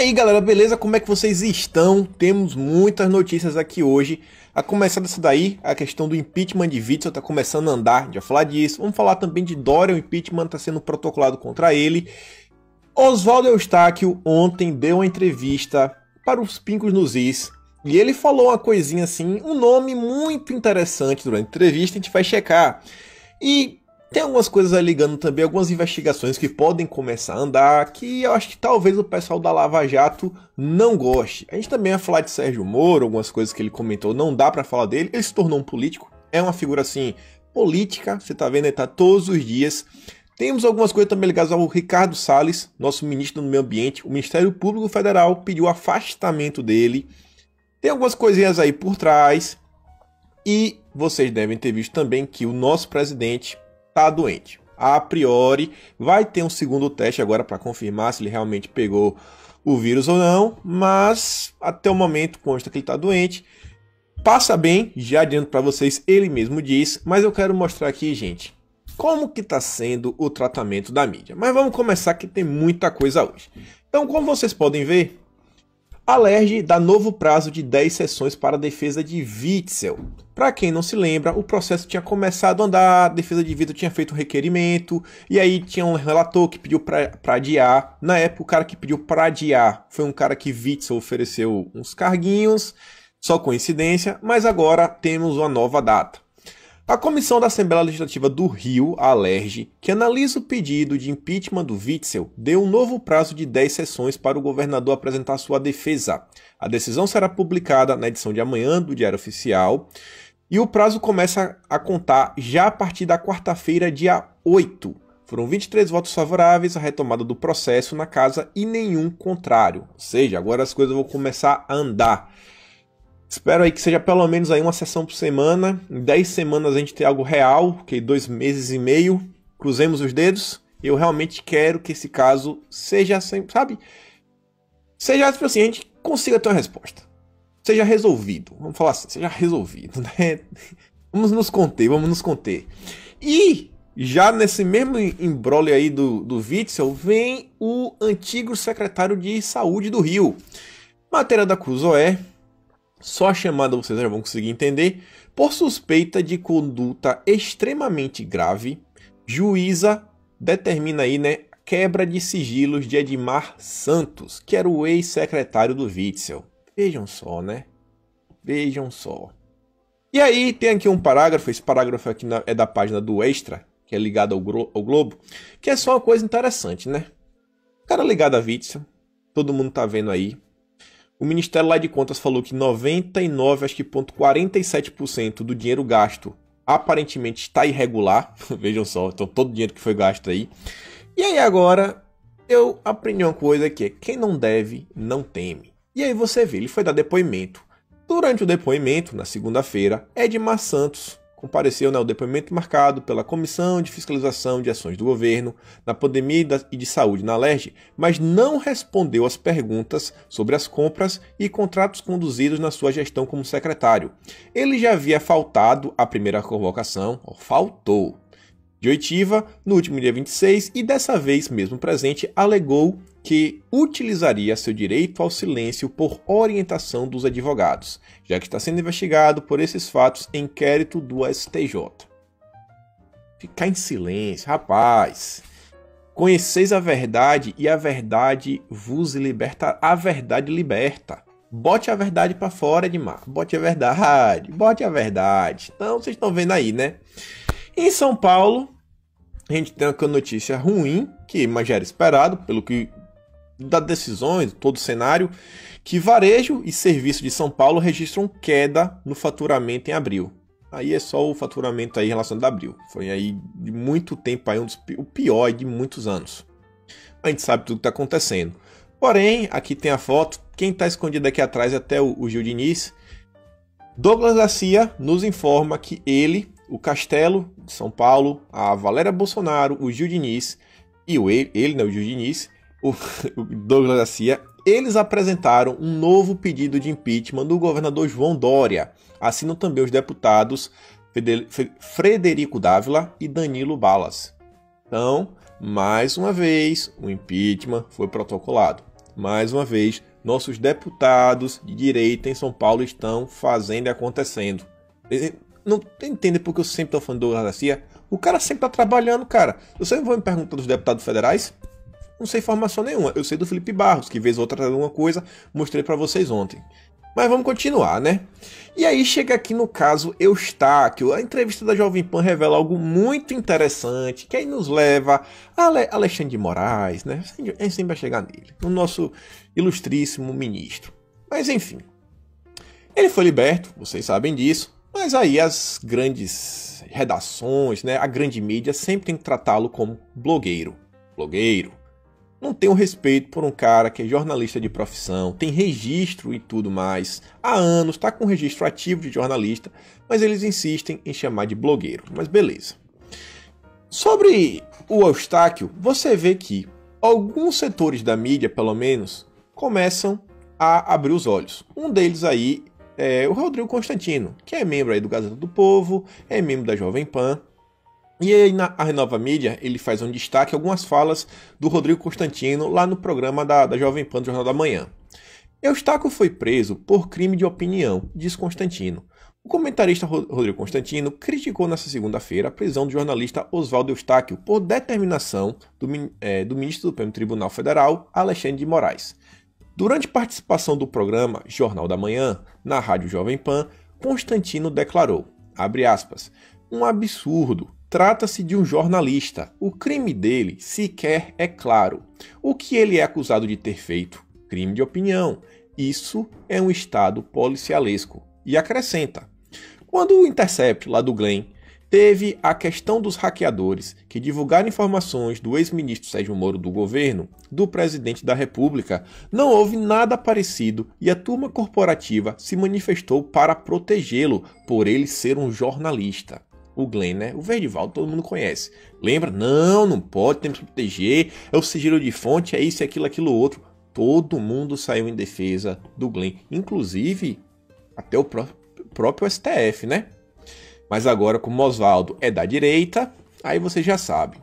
aí galera, beleza? Como é que vocês estão? Temos muitas notícias aqui hoje. A começar dessa daí, a questão do impeachment de Witzel está começando a andar, a gente vai falar disso. Vamos falar também de Dória, o impeachment está sendo protocolado contra ele. Oswaldo Eustáquio ontem deu uma entrevista para os Pingos nos Is. E ele falou uma coisinha assim, um nome muito interessante durante a entrevista, a gente vai checar. E tem algumas coisas aí ligando também, algumas investigações que podem começar a andar, que eu acho que talvez o pessoal da Lava Jato não goste. A gente também vai falar de Sérgio Moro, algumas coisas que ele comentou, não dá pra falar dele, ele se tornou um político, é uma figura assim, política, você tá vendo, ele tá todos os dias. Temos algumas coisas também ligadas ao Ricardo Salles, nosso ministro do Meio Ambiente, o Ministério Público Federal pediu o afastamento dele. Tem algumas coisinhas aí por trás, e vocês devem ter visto também que o nosso presidente está doente. A priori, vai ter um segundo teste agora para confirmar se ele realmente pegou o vírus ou não, mas até o momento consta que ele está doente. Passa bem, já adianto para vocês, ele mesmo diz, mas eu quero mostrar aqui, gente, como que está sendo o tratamento da mídia. Mas vamos começar que tem muita coisa hoje. Então, como vocês podem ver, a LERJ dá novo prazo de 10 sessões para a defesa de Witzel. Para quem não se lembra, o processo tinha começado a andar, a defesa de Witzel tinha feito um requerimento, e aí tinha um relator que pediu para adiar. Na época, o cara que pediu para adiar foi um cara que Witzel ofereceu uns carguinhos, só coincidência, mas agora temos uma nova data. A Comissão da Assembleia Legislativa do Rio, a LERJ, que analisa o pedido de impeachment do Witzel, deu um novo prazo de 10 sessões para o governador apresentar sua defesa. A decisão será publicada na edição de amanhã do Diário Oficial e o prazo começa a contar já a partir da quarta-feira, dia 8. Foram 23 votos favoráveis à retomada do processo na casa e nenhum contrário. Ou seja, agora as coisas vão começar a andar. Espero aí que seja pelo menos aí uma sessão por semana. Em 10 semanas a gente tem algo real, que 2 meses e meio. Cruzemos os dedos. Eu realmente quero que esse caso seja sempre, sabe? Seja tipo assim, a gente consiga ter uma resposta. Seja resolvido. Vamos falar assim, seja resolvido, né? Vamos nos conter. E já nesse mesmo imbróglio aí do Witzel, vem o antigo secretário de Saúde do Rio. Matéria da Cruzoé. Só a chamada vocês já vão conseguir entender. Por suspeita de conduta extremamente grave, juíza determina aí, né, quebra de sigilos de Edmar Santos, que era o ex-secretário do Witzel. Vejam só, né? Vejam só. E aí tem aqui um parágrafo, esse parágrafo aqui é da página do Extra, que é ligado ao Globo, que é só uma coisa interessante, né? O cara ligado a Witzel, todo mundo tá vendo aí. O Ministério lá de Contas falou que 99,47% do dinheiro gasto aparentemente está irregular. Vejam só, então todo o dinheiro que foi gasto aí. E aí agora eu aprendi uma coisa que é quem não deve, não teme. E aí você vê, ele foi dar depoimento. Durante o depoimento, na segunda-feira, Edmar Santos compareceu, né, o depoimento marcado pela Comissão de Fiscalização de Ações do Governo na Pandemia e de Saúde na LERJ, mas não respondeu às perguntas sobre as compras e contratos conduzidos na sua gestão como secretário. Ele já havia faltado à primeira convocação, faltou, de oitiva no último dia 26 e dessa vez, mesmo presente, alegou que utilizaria seu direito ao silêncio por orientação dos advogados, já que está sendo investigado por esses fatos em inquérito do STJ. Ficar em silêncio, rapaz. Conheceis a verdade e a verdade vos liberta. A verdade liberta. Bote a verdade para fora, Edmar. Bote a verdade. Bote a verdade. Então, vocês estão vendo aí, né? Em São Paulo, a gente tem uma notícia ruim, mas já era esperado, pelo que das decisões, todo o cenário, que varejo e serviço de São Paulo registram queda no faturamento em abril. Aí é só o faturamento aí relacionado a abril. Foi aí de muito tempo aí o pior de muitos anos. A gente sabe tudo que está acontecendo. Porém, aqui tem a foto. Quem está escondido aqui atrás é até o Gil Diniz. Douglas Garcia nos informa que ele, o Castelo de São Paulo, a Valéria Bolsonaro, o Gil Diniz e o Gil Diniz, o Douglas Garcia, eles apresentaram um novo pedido de impeachment do governador João Dória. Assinam também os deputados Frederico Dávila e Danilo Balas. Então, mais uma vez, o impeachment foi protocolado. mais uma vez, nossos deputados de direita em São Paulo estão fazendo e acontecendo. Não entende porque eu sempre estou falando do Douglas Garcia? O cara sempre está trabalhando, cara. Você vai me perguntar dos deputados federais? Não sei informação nenhuma. Eu sei do Felipe Barros, que vez ou outra alguma coisa, mostrei para vocês ontem. Mas vamos continuar, né? E aí chega aqui no caso Eustáquio. A entrevista da Jovem Pan revela algo muito interessante, que aí nos leva a Alexandre de Moraes, né? A gente sempre vai chegar nele, o nosso ilustríssimo ministro. Mas enfim, ele foi liberto, vocês sabem disso, mas aí as grandes redações, né? A grande mídia sempre tem que tratá-lo como blogueiro. Não tem um respeito por um cara que é jornalista de profissão, tem registro e tudo mais. Há anos, está com registro ativo de jornalista, mas eles insistem em chamar de blogueiro. Mas beleza. Sobre o Eustáquio, você vê que alguns setores da mídia, pelo menos, começam a abrir os olhos. Um deles aí é o Rodrigo Constantino, que é membro aí do Gazeta do Povo, é membro da Jovem Pan. E aí na Renova Mídia ele faz um destaque algumas falas do Rodrigo Constantino lá no programa da Jovem Pan do Jornal da Manhã. Eustáquio foi preso por crime de opinião, diz Constantino. O comentarista Rodrigo Constantino criticou nesta segunda-feira a prisão do jornalista Oswaldo Eustáquio por determinação do ministro do Supremo Tribunal Federal, Alexandre de Moraes. Durante participação do programa Jornal da Manhã, na Rádio Jovem Pan, Constantino declarou, abre aspas, um absurdo. Trata-se de um jornalista. O crime dele sequer é claro. O que ele é acusado de ter feito? Crime de opinião. Isso é um estado policialesco. E acrescenta. Quando o Intercept, lá do Glenn, teve a questão dos hackeadores que divulgaram informações do ex-ministro Sérgio Moro do governo, do presidente da República, não houve nada parecido e a turma corporativa se manifestou para protegê-lo por ele ser um jornalista. O Glenn, né? O Verdivaldo todo mundo conhece. Lembra? Não pode, temos que proteger, é o sigilo de fonte, é isso, é aquilo outro. Todo mundo saiu em defesa do Glenn, inclusive até o próprio STF, né? Mas agora, como Oswaldo é da direita, aí você já sabe.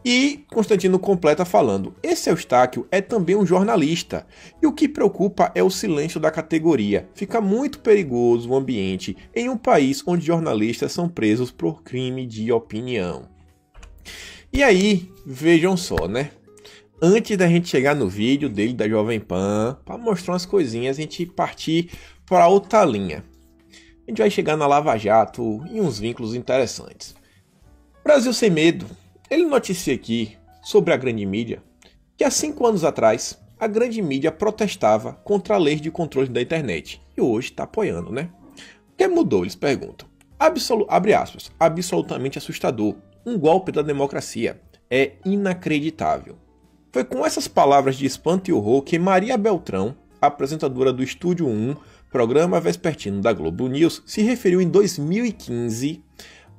E Constantino completa falando, esse Eustáquio é também um jornalista, e o que preocupa é o silêncio da categoria. Fica muito perigoso o ambiente em um país onde jornalistas são presos por crime de opinião. E aí, vejam só, né? Antes da gente chegar no vídeo dele da Jovem Pan, para mostrar umas coisinhas, a gente partir para outra linha. A gente vai chegar na Lava Jato e uns vínculos interessantes. Brasil Sem Medo. Ele noticia aqui, sobre a grande mídia, que há 5 anos atrás, a grande mídia protestava contra a lei de controle da internet. E hoje está apoiando, né? O que mudou? Eles perguntam. Abre aspas. Absolutamente assustador. Um golpe da democracia. É inacreditável. Foi com essas palavras de espanto e horror que Maria Beltrão, apresentadora do Estúdio 1, programa vespertino da Globo News, se referiu em 2015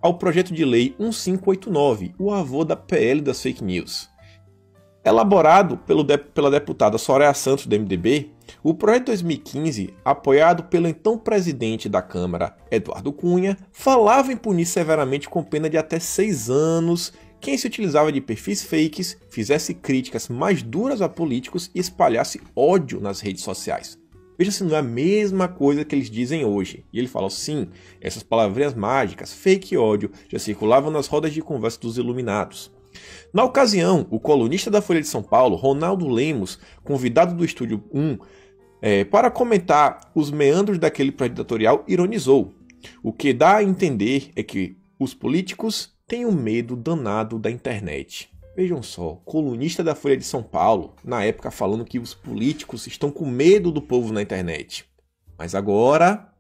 ao projeto de lei 1589, o avô da PL das fake news. Elaborado pela deputada Soraya Santos, do MDB, o projeto de 2015, apoiado pelo então presidente da Câmara, Eduardo Cunha, falava em punir severamente com pena de até 6 anos quem se utilizava de perfis fakes, fizesse críticas mais duras a políticos e espalhasse ódio nas redes sociais. Veja se não é a mesma coisa que eles dizem hoje. E ele fala, sim, essas palavrinhas mágicas, fake e ódio, já circulavam nas rodas de conversa dos iluminados. Na ocasião, o colunista da Folha de São Paulo, Ronaldo Lemos, convidado do Estúdio 1, para comentar os meandros daquele projeto editorial, ironizou. O que dá a entender é que os políticos têm um medo danado da internet. Vejam só, colunista da Folha de São Paulo, na época falando que os políticos estão com medo do povo na internet. Mas agora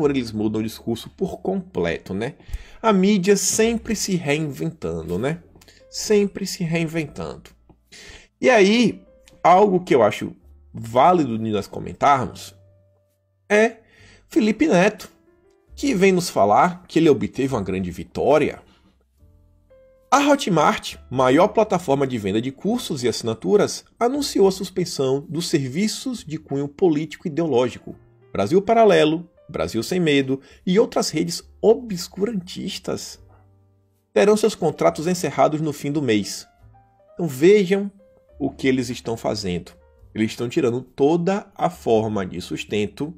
eles mudam o discurso por completo, né? A mídia sempre se reinventando, né? Sempre se reinventando. E aí, algo que eu acho válido de nós comentarmos é Felipe Neto, que vem nos falar que ele obteve uma grande vitória. A Hotmart, maior plataforma de venda de cursos e assinaturas, anunciou a suspensão dos serviços de cunho político e ideológico. Brasil Paralelo, Brasil Sem Medo e outras redes obscurantistas terão seus contratos encerrados no fim do mês. Então vejam o que eles estão fazendo. Eles estão tirando toda a forma de sustento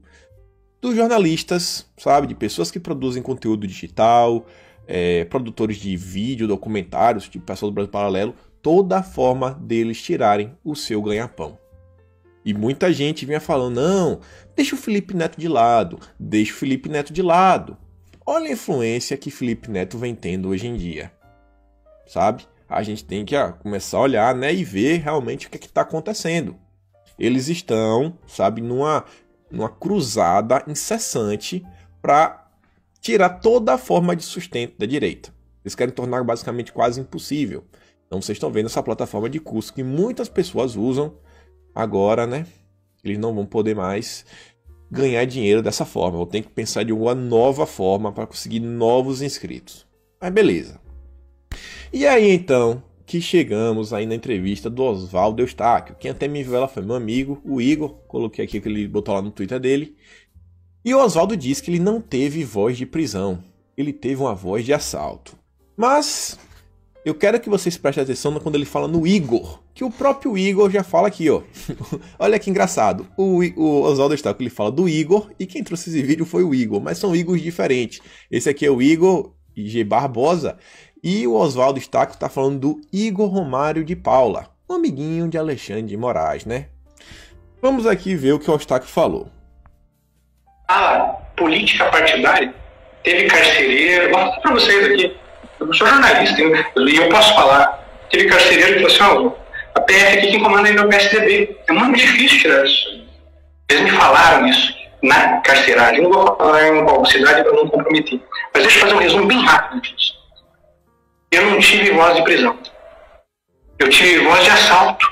dos jornalistas, sabe? De pessoas que produzem conteúdo digital, produtores de vídeo, documentários, tipo pessoal do Brasil Paralelo, toda a forma deles tirarem o seu ganha-pão. E muita gente vinha falando, não, deixa o Felipe Neto de lado, deixa o Felipe Neto de lado. Olha a influência que Felipe Neto vem tendo hoje em dia, sabe? A gente tem que começar a olhar, né, e ver realmente o que está acontecendo. Eles estão, sabe, numa cruzada incessante para tirar toda a forma de sustento da direita. Eles querem tornar basicamente quase impossível. Então vocês estão vendo essa plataforma de curso que muitas pessoas usam. Agora, né, eles não vão poder mais ganhar dinheiro dessa forma. Vão ter que pensar de uma nova forma para conseguir novos inscritos. Mas beleza. E aí, então, que chegamos aí na entrevista do Oswaldo Eustáquio. Quem até me viu ela foi meu amigo, o Igor. Coloquei aqui que ele botou lá no Twitter dele. E o Oswaldo disse que ele não teve voz de prisão. Ele teve uma voz de assalto. Mas eu quero que vocês prestem atenção quando ele fala no Igor, que o próprio Igor já fala aqui, ó. Olha que engraçado. O Oswaldo Eustáquio, ele fala do Igor, e quem trouxe esse vídeo foi o Igor, mas são Igors diferentes. Esse aqui é o Igor G. Barbosa, e o Oswaldo Eustáquio está falando do Igor Romário de Paula, um amiguinho de Alexandre de Moraes, né? Vamos aqui ver o que o Eustáquio falou. A política partidária teve carcereiro, vou falar para vocês aqui. Eu sou jornalista e eu posso falar. Teve carcereiro que falou assim, a PF aqui quem comanda ainda é o PSDB. É muito difícil tirar isso. Eles me falaram isso na carceragem. Eu não vou falar em qual cidade para não comprometer. Mas deixa eu fazer um resumo bem rápido disso. Eu não tive voz de prisão. Eu tive voz de assalto.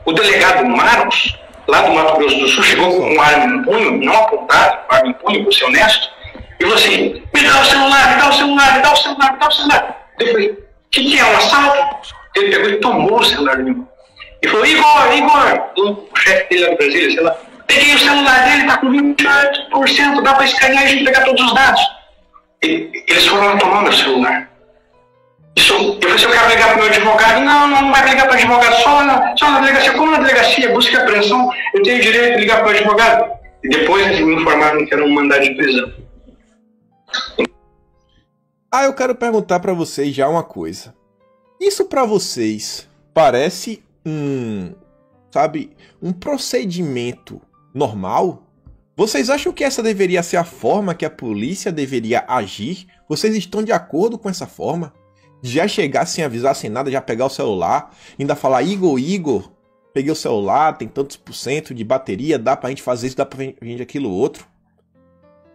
O delegado Marcos, lá do Mato Grosso do Sul, chegou com uma arma em punho, não apontado, uma arma em punho, vou ser honesto, e falou assim, me dá o celular, me dá o celular, me dá o celular, me dá o celular. Eu falei, o que é, um assalto? Ele pegou e tomou o celular de mim. E falou, Igor, o chefe dele lá do Brasília, sei lá, peguei o celular dele, tá com 28%, dá pra escanear e a gente pegar todos os dados. Eles foram tomar meu celular. Eu falei, se eu quero ligar pro meu advogado, não vai ligar pro advogado, só na delegacia. Como na delegacia, busca e apreensão, eu tenho direito de ligar pro advogado. E depois eles me informaram que era um mandado de prisão. Eu quero perguntar para vocês já uma coisa. Isso para vocês parece um procedimento normal? Vocês acham que essa deveria ser a forma que a polícia deveria agir? Vocês estão de acordo com essa forma? Já chegar sem avisar, sem nada, já pegar o celular, ainda falar, Igor, peguei o celular, tem tantos % de bateria, dá pra gente fazer isso, dá pra gente aquilo outro.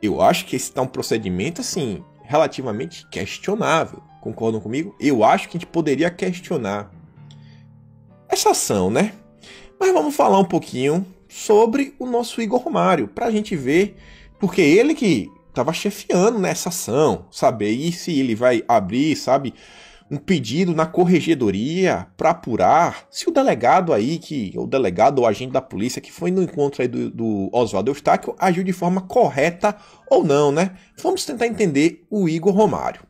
Eu acho que esse tá um procedimento, assim, relativamente questionável. Concordam comigo? Eu acho que a gente poderia questionar essa ação, né? Mas vamos falar um pouquinho sobre o nosso Igor Romário, pra gente ver, porque ele que estava chefiando nessa ação, saber se ele vai abrir, sabe, um pedido na corregedoria para apurar se o delegado aí, o delegado ou agente da polícia que foi no encontro aí do Oswaldo Eustáquio agiu de forma correta ou não, né? Vamos tentar entender o Igor Romário.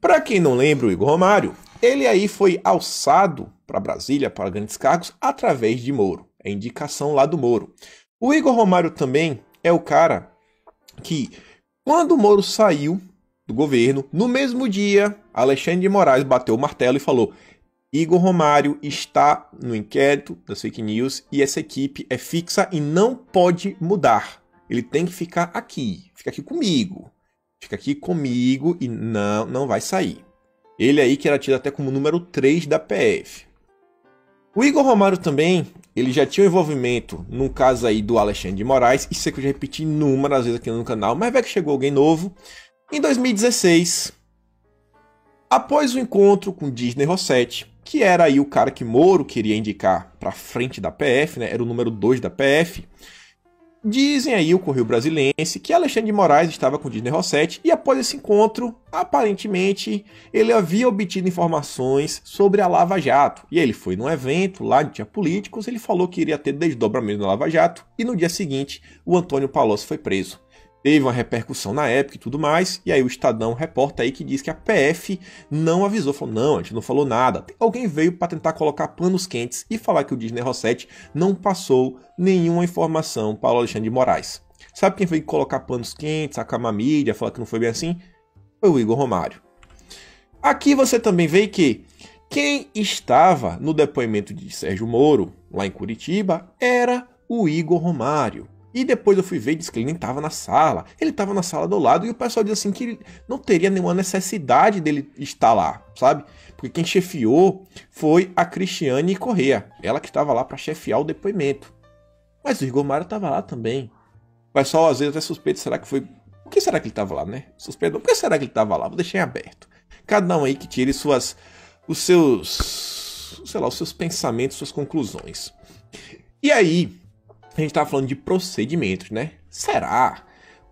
Para quem não lembra o Igor Romário, ele aí foi alçado para Brasília, para grandes cargos, através de Moro. É indicação lá do Moro. O Igor Romário também é o cara que, quando o Moro saiu do governo, no mesmo dia, Alexandre de Moraes bateu o martelo e falou: Igor Romário está no inquérito das fake news e essa equipe é fixa e não pode mudar. Ele tem que ficar aqui, fica aqui comigo. Fica aqui comigo e não vai sair. Ele aí que era tido até como número 3 da PF. O Igor Romário também, ele já tinha um envolvimento no caso aí do Alexandre de Moraes, isso é que eu já repeti inúmeras vezes aqui no canal, mas vai que chegou alguém novo. Em 2016, após o encontro com Disney Rossetti, que era aí o cara que Moro queria indicar para frente da PF, né? Era o número 2 da PF, dizem aí o Correio Brasiliense que Alexandre de Moraes estava com Disney Rossetti e após esse encontro, aparentemente, ele havia obtido informações sobre a Lava Jato. E aí ele foi num evento lá onde tinha políticos, ele falou que iria ter desdobramento na Lava Jato e no dia seguinte o Antônio Palocci foi preso. Teve uma repercussão na época e tudo mais, e aí o Estadão reporta aí que diz que a PF não avisou, falou, não, a gente não falou nada. Alguém veio para tentar colocar panos quentes e falar que o Disney Rossetti não passou nenhuma informação para o Alexandre de Moraes. Sabe quem veio colocar panos quentes, acalmar a mídia, falar que não foi bem assim? Foi o Igor Romário. Aqui você também vê que quem estava no depoimento de Sérgio Moro, lá em Curitiba, era o Igor Romário. E depois eu fui ver e disse que ele nem estava na sala. Ele estava na sala do lado e o pessoal disse assim que não teria nenhuma necessidade dele estar lá, sabe? Porque quem chefiou foi a Cristiane Corrêa. Ela que estava lá para chefiar o depoimento. Mas o Igor Romário estava lá também. O pessoal às vezes até suspeita, será que foi... Por que será que ele estava lá, né? Suspeita, por que será que ele estava lá? Vou deixar em aberto. Cada um aí que tire os seus pensamentos, suas conclusões. E aí... A gente estava falando de procedimentos, né? Será?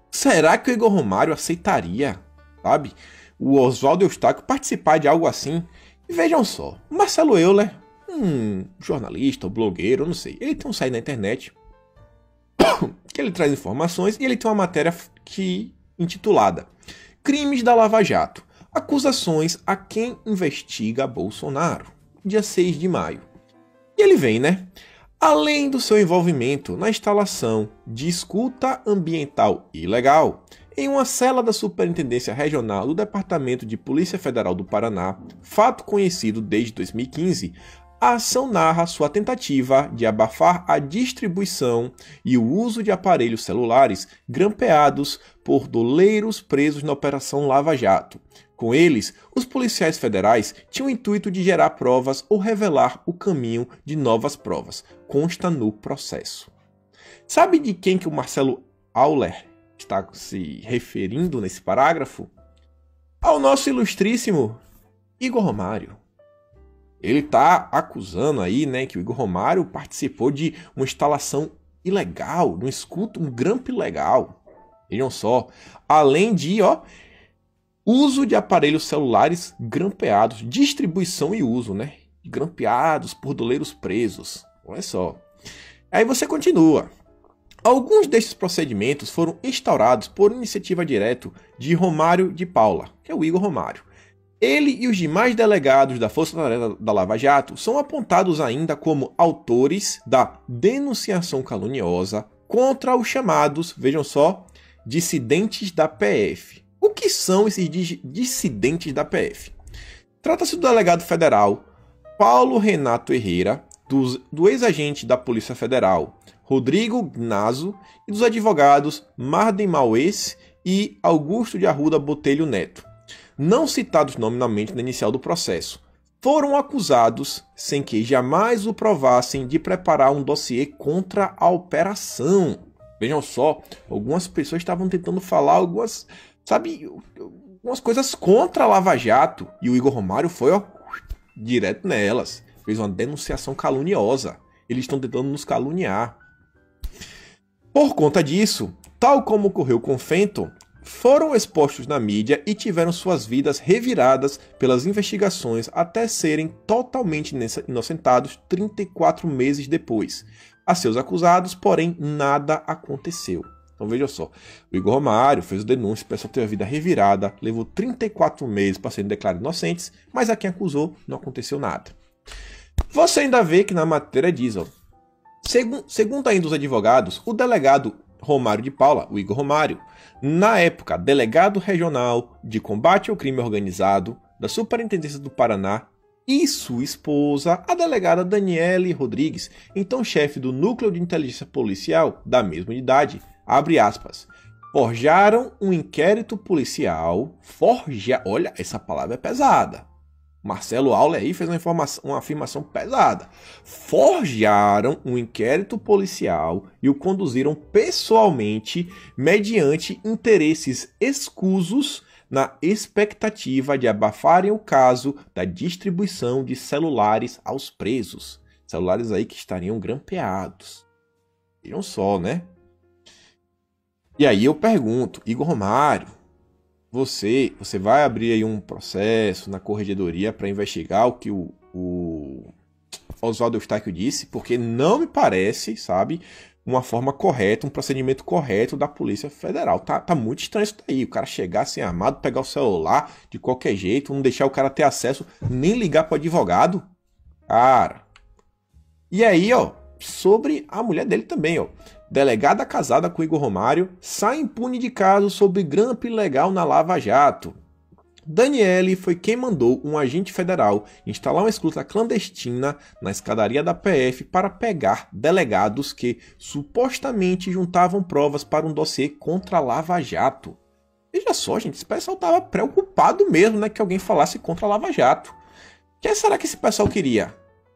Será que o Igor Romário aceitaria, sabe, o Oswaldo Eustáquio participar de algo assim? E vejam só, o Marcelo Euler, jornalista, blogueiro, não sei, ele tem um site na internet que ele traz informações e ele tem uma matéria intitulada Crimes da Lava Jato, acusações a quem investiga Bolsonaro, dia 6 de maio. E ele vem, né? Além do seu envolvimento na instalação de escuta ambiental ilegal em uma cela da Superintendência Regional do Departamento de Polícia Federal do Paraná, fato conhecido desde 2015, a ação narra sua tentativa de abafar a distribuição e o uso de aparelhos celulares grampeados por doleiros presos na Operação Lava Jato. Com eles, os policiais federais tinham o intuito de gerar provas ou revelar o caminho de novas provas. Consta no processo. Sabe de quem que o Marcelo Euler está se referindo nesse parágrafo? Ao nosso ilustríssimo Igor Romário. Ele está acusando aí, né, que o Igor Romário participou de uma instalação ilegal, um grampo ilegal. Vejam só, além de, uso de aparelhos celulares grampeados, distribuição e uso, né? Grampeados por doleiros presos. Olha só. Aí você continua. Alguns destes procedimentos foram instaurados por iniciativa direta de Romário de Paula, que é o Igor Romário. Ele e os demais delegados da Força Tarefa da Lava Jato são apontados ainda como autores da denunciação caluniosa contra os chamados, vejam só, dissidentes da PF. O que são esses dissidentes da PF? Trata-se do delegado federal Paulo Renato Herrera, do ex-agente da Polícia Federal Rodrigo Gnazzo e dos advogados Marden Maues e Augusto de Arruda Botelho Neto. Não citados nominalmente na inicial do processo, foram acusados, sem que jamais o provassem, de preparar um dossiê contra a operação. Vejam só, algumas pessoas estavam tentando falar algumas coisas contra a Lava Jato. E o Igor Romário foi, direto nelas. Fez uma denunciação caluniosa. Eles estão tentando nos caluniar. Por conta disso, tal como ocorreu com Fenton, foram expostos na mídia e tiveram suas vidas reviradas pelas investigações até serem totalmente inocentados 34 meses depois. A seus acusados, porém, nada aconteceu. Então veja só, o Igor Romário fez o denúncio, o pessoal teve a vida revirada, levou 34 meses para serem declarados inocentes, mas a quem acusou não aconteceu nada. Você ainda vê que na matéria diz, segundo ainda os advogados, o delegado Romário de Paula, o Igor Romário, na época delegado regional de combate ao crime organizado da Superintendência do Paraná, e sua esposa, a delegada Daniele Rodrigues, então chefe do Núcleo de Inteligência Policial da mesma idade, abre aspas, forjaram um inquérito policial, olha, essa palavra é pesada. Marcelo Euler aí fez uma afirmação pesada. Forjaram um inquérito policial e o conduziram pessoalmente mediante interesses escusos na expectativa de abafarem o caso da distribuição de celulares aos presos. Celulares aí que estariam grampeados. Vejam só, né? E aí eu pergunto, Igor Romário, você vai abrir aí um processo na corregedoria para investigar o que o Oswaldo Eustáquio disse? Porque não me parece, sabe, uma forma correta, um procedimento correto da Polícia Federal. Tá muito estranho isso daí. O cara chegar assim armado, pegar o celular de qualquer jeito, não deixar o cara ter acesso, nem ligar para o advogado. Cara. E aí, ó, sobre a mulher dele também, ó. Delegada casada com Igor Romário sai impune de caso sobre grampo ilegal na Lava Jato. Daniele foi quem mandou um agente federal instalar uma escuta clandestina na escadaria da PF para pegar delegados que supostamente juntavam provas para um dossiê contra a Lava Jato. Veja só, gente, esse pessoal estava preocupado mesmo, né, que alguém falasse contra a Lava Jato. O que será que esse pessoal queria?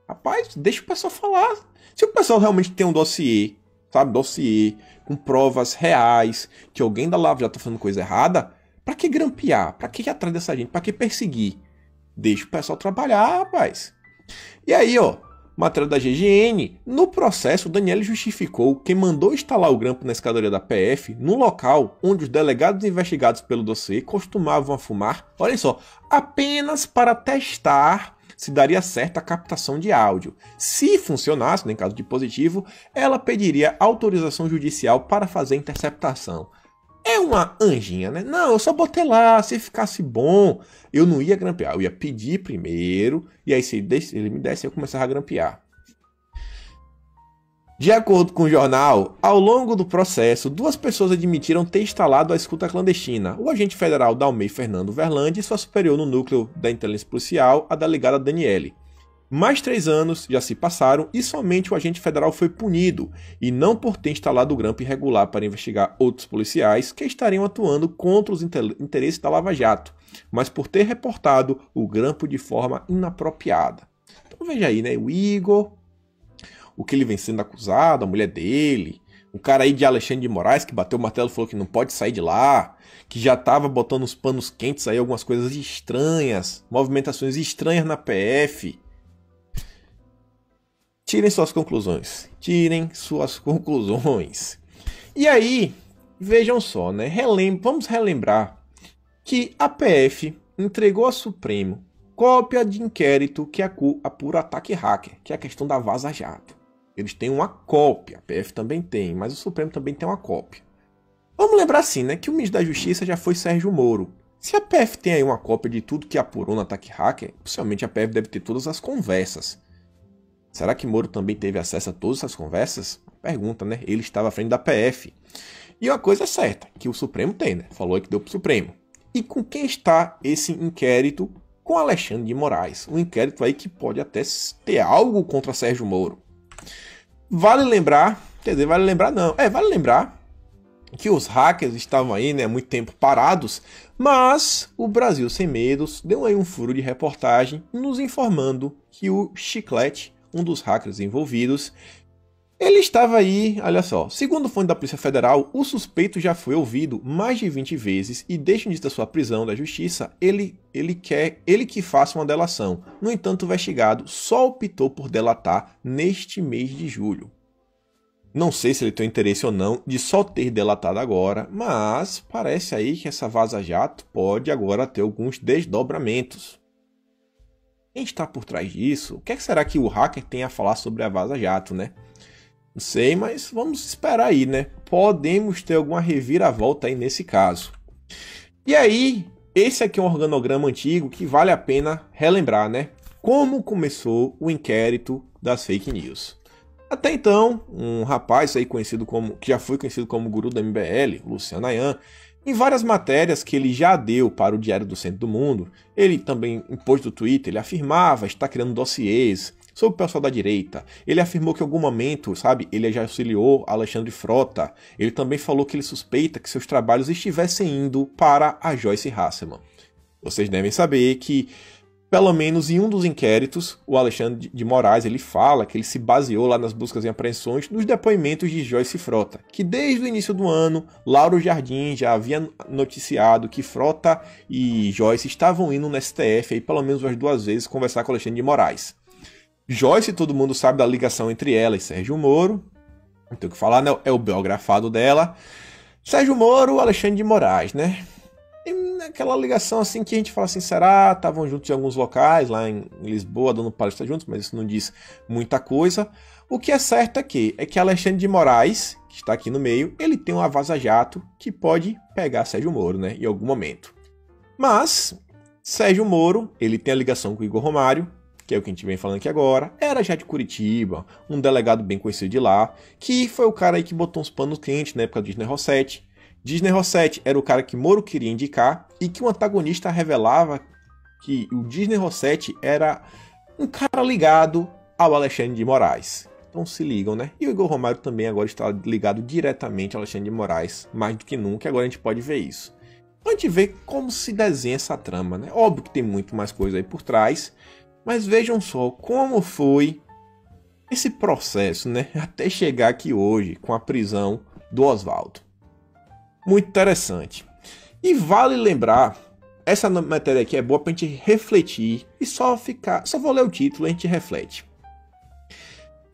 Rapaz, deixa o pessoal falar. Se o pessoal realmente tem um dossiê, sabe, dossiê com provas reais, que alguém da Lava Jato está fazendo coisa errada, pra que grampear? Pra que ir atrás dessa gente? Pra que perseguir? Deixa o pessoal trabalhar, rapaz. E aí, ó, matéria da GGN, no processo, Daniele justificou que mandou instalar o grampo na escadaria da PF, no local onde os delegados investigados pelo dossiê costumavam fumar, olha só, apenas para testar se daria certo a captação de áudio. Se funcionasse, em caso de positivo, ela pediria autorização judicial para fazer a interceptação. É uma anjinha, né? Não, eu só botei lá, se ficasse bom, eu não ia grampear, eu ia pedir primeiro, e aí se ele me desse, eu começava a grampear. De acordo com o jornal, ao longo do processo, 2 pessoas admitiram ter instalado a escuta clandestina. O agente federal Dalmei Fernando Verlande e sua superior no núcleo da inteligência policial, a delegada Daniele. Mais 3 anos já se passaram e somente o agente federal foi punido, e não por ter instalado o grampo irregular para investigar outros policiais que estariam atuando contra os interesses da Lava Jato, mas por ter reportado o grampo de forma inapropriada. Então veja aí, né? O Igor, o que ele vem sendo acusado, a mulher dele, o cara aí de Alexandre de Moraes que bateu o martelo e falou que não pode sair de lá, que já estava botando os panos quentes aí, algumas coisas estranhas, movimentações estranhas na PF. Tirem suas conclusões. Tirem suas conclusões. E aí, vejam só, né? Vamos relembrar que a PF entregou ao Supremo cópia de inquérito que apura ataque hacker, que é a questão da Vaza Jato. Eles têm uma cópia, a PF também tem, mas o Supremo também tem uma cópia. Vamos lembrar assim, né? Que o ministro da Justiça já foi Sérgio Moro. Se a PF tem aí uma cópia de tudo que apurou no ataque hacker, possivelmente a PF deve ter todas as conversas. Será que Moro também teve acesso a todas essas conversas? Pergunta, né? Ele estava à frente da PF. E uma coisa é certa, que o Supremo tem, né? Falou aí que deu para o Supremo. E com quem está esse inquérito? Com Alexandre de Moraes. Um inquérito aí que pode até ter algo contra Sérgio Moro. Vale lembrar, quer dizer, vale lembrar não. Vale lembrar que os hackers estavam aí, né, há muito tempo parados, mas o Brasil Sem Medos deu aí um furo de reportagem nos informando que o Chiclete, um dos hackers envolvidos, ele estava aí, olha só, segundo fonte da Polícia Federal, o suspeito já foi ouvido mais de 20 vezes e desde o início da sua prisão da Justiça, ele quer que faça uma delação. No entanto, o investigado só optou por delatar neste mês de julho. Não sei se ele tem interesse ou não de só ter delatado agora, mas parece aí que essa Vaza Jato pode agora ter alguns desdobramentos. Quem está por trás disso? O que será que o hacker tem a falar sobre a Vaza Jato, né? Não sei, mas vamos esperar aí, né? Podemos ter alguma reviravolta aí nesse caso. E aí, esse aqui é um organograma antigo que vale a pena relembrar, né? Como começou o inquérito das fake news. Até então, um rapaz aí que já foi conhecido como guru da MBL, Luciano Ayan, em várias matérias que ele já deu para o Diário do Centro do Mundo, ele também, em post do Twitter, ele afirmava estar criando dossiês sobre o pessoal da direita. Ele afirmou que em algum momento, ele já auxiliou Alexandre Frota. Ele também falou que ele suspeita que seus trabalhos estivessem indo para a Joyce Hasselman. Vocês devem saber que, pelo menos em um dos inquéritos, o Alexandre de Moraes ele fala que ele se baseou lá nas buscas e apreensões nos depoimentos de Joyce Frota, que desde o início do ano, Lauro Jardim já havia noticiado que Frota e Joyce estavam indo no STF aí pelo menos umas 2 vezes conversar com Alexandre de Moraes. Joyce, todo mundo sabe da ligação entre ela e Sérgio Moro, não tem o que falar, né? É o biografado dela. Sérgio Moro, Alexandre de Moraes, né? aquela ligação assim que a gente fala assim, será? Estavam juntos em alguns locais, lá em Lisboa, dando palestra juntos, mas isso não diz muita coisa. O que é certo é que Alexandre de Moraes, que está aqui no meio, ele tem uma vaza-jato que pode pegar Sérgio Moro, né, em algum momento. Mas Sérgio Moro, ele tem a ligação com o Igor Romário, que é o que a gente vem falando aqui agora, era já de Curitiba, um delegado bem conhecido de lá, que foi o cara aí que botou uns panos quentes na época do Disney Rossetti. Disney Rossetti era o cara que Moro queria indicar e que o antagonista revelava que o Disney Rossetti era um cara ligado ao Alexandre de Moraes. Então se ligam, né? E o Igor Romário também agora está ligado diretamente ao Alexandre de Moraes, mais do que nunca, agora a gente pode ver isso. Então a gente vê como se desenha essa trama, né? Óbvio que tem muito mais coisa aí por trás, mas vejam só como foi esse processo, né? Até chegar aqui hoje com a prisão do Oswaldo. Muito interessante. E vale lembrar, essa matéria aqui é boa pra gente refletir e só vou ler o título e a gente reflete.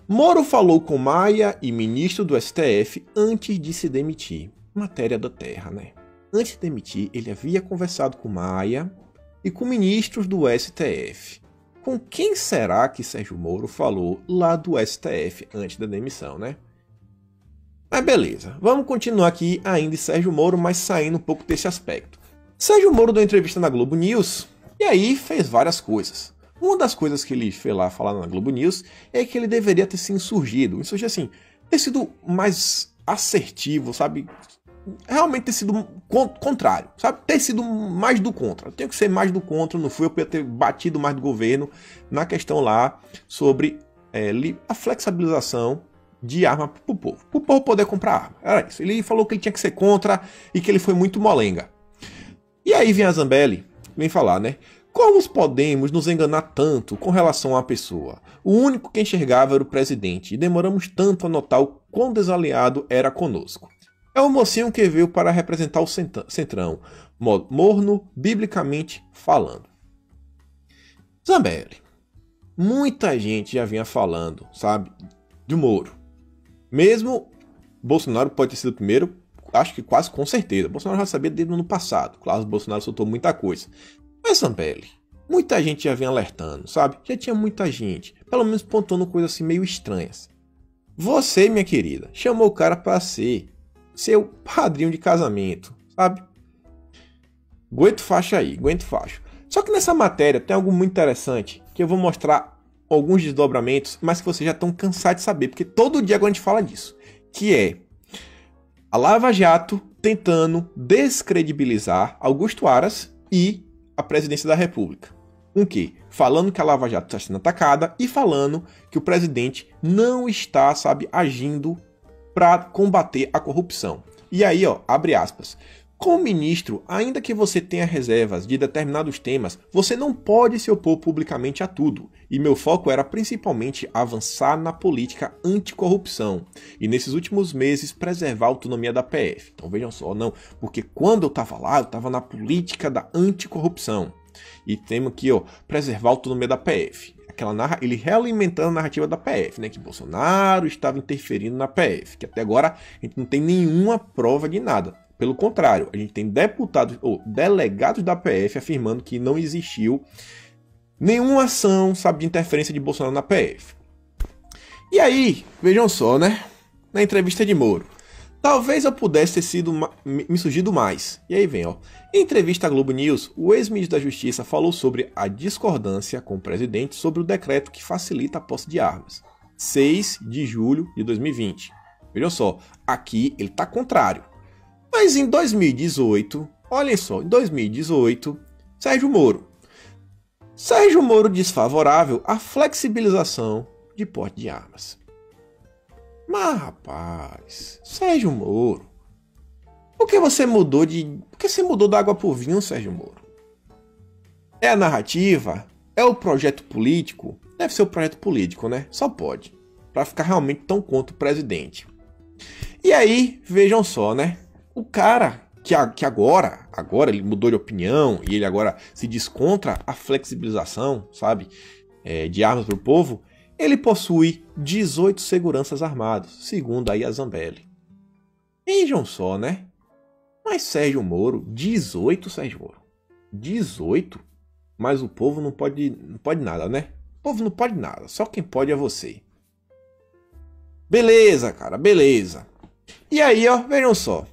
Moro falou com Maia e ministro do STF antes de se demitir. Matéria da Terra, né? Antes de demitir, ele havia conversado com Maia e com ministros do STF. Com quem será que Sérgio Moro falou lá do STF antes da demissão, né? Mas beleza, vamos continuar aqui ainda em Sérgio Moro, mas saindo um pouco desse aspecto. Sérgio Moro deu entrevista na Globo News e aí fez várias coisas. Uma das coisas que ele fez lá falar na Globo News é que ele deveria ter se insurgido. Insurgir assim, ter sido mais assertivo, sabe? Realmente ter sido contrário, sabe? Ter sido mais do contra. Tem que ser mais do contra, não fui eu ter batido mais do governo na questão lá sobre a flexibilização de arma pro povo poder comprar arma. Era isso. Ele falou que ele tinha que ser contra e que ele foi muito molenga. E aí vem a Zambelli, vem falar, né? Como podemos nos enganar tanto com relação à pessoa? O único que enxergava era o presidente e demoramos tanto a notar o quão desaliado era conosco. É o mocinho que veio para representar o centrão, morno, biblicamente falando. Zambelli, muita gente já vinha falando, sabe, de Moro. Mesmo Bolsonaro pode ter sido o primeiro, acho que quase com certeza. Bolsonaro já sabia desde o ano passado. Claro, o Bolsonaro soltou muita coisa. Mas, Zambelli, muita gente já vinha alertando, sabe? Já tinha muita gente, pelo menos pontuando coisas assim meio estranhas. Você, minha querida, chamou o cara para ser seu padrinho de casamento, sabe? Aguento faixa aí, aguento faixa. Só que nessa matéria tem algo muito interessante, que eu vou mostrar alguns desdobramentos, mas que vocês já estão cansados de saber, porque todo dia agora a gente fala disso, que é a Lava Jato tentando descredibilizar Augusto Aras e a presidência da República. Com o quê? Falando que a Lava Jato está sendo atacada e falando que o presidente não está, sabe, agindo para combater a corrupção. E aí, ó, abre aspas. Como ministro, ainda que você tenha reservas de determinados temas, você não pode se opor publicamente a tudo. E meu foco era principalmente avançar na política anticorrupção. E nesses últimos meses, preservar a autonomia da PF. Então vejam só, não, porque quando eu estava lá, eu estava na política da anticorrupção. E temos aqui, ó, preservar a autonomia da PF. Ele realimentando a narrativa da PF, né? Que Bolsonaro estava interferindo na PF. Que até agora a gente não tem nenhuma prova de nada. Pelo contrário, a gente tem deputados ou delegados da PF afirmando que não existiu nenhuma ação, sabe, de interferência de Bolsonaro na PF. E aí, vejam só, né? Na entrevista de Moro. Talvez eu pudesse ter sido me surgido mais. E aí vem, ó. Em entrevista à Globo News, o ex-ministro da Justiça falou sobre a discordância com o presidente sobre o decreto que facilita a posse de armas. 6 de julho de 2020. Vejam só, aqui ele está contrário. Mas em 2018, olhem só, em 2018, Sérgio Moro desfavorável à flexibilização de porte de armas. Mas, rapaz, Sérgio Moro, por que você mudou da água pro vinho, Sérgio Moro? É a narrativa? É o projeto político? Deve ser o projeto político, né? Só pode. Pra ficar realmente tão contra o presidente. E aí, vejam só, né? O cara que agora ele mudou de opinião e ele agora se diz contra a flexibilização, sabe? De armas pro povo. Ele possui 18 seguranças armados, segundo aí a Zambelli. Vejam só, né? Mas Sérgio Moro, 18 Sérgio Moro. 18? Mas o povo não pode nada, né? O povo não pode nada, só quem pode é você. Beleza, cara, beleza. E aí, ó, vejam só.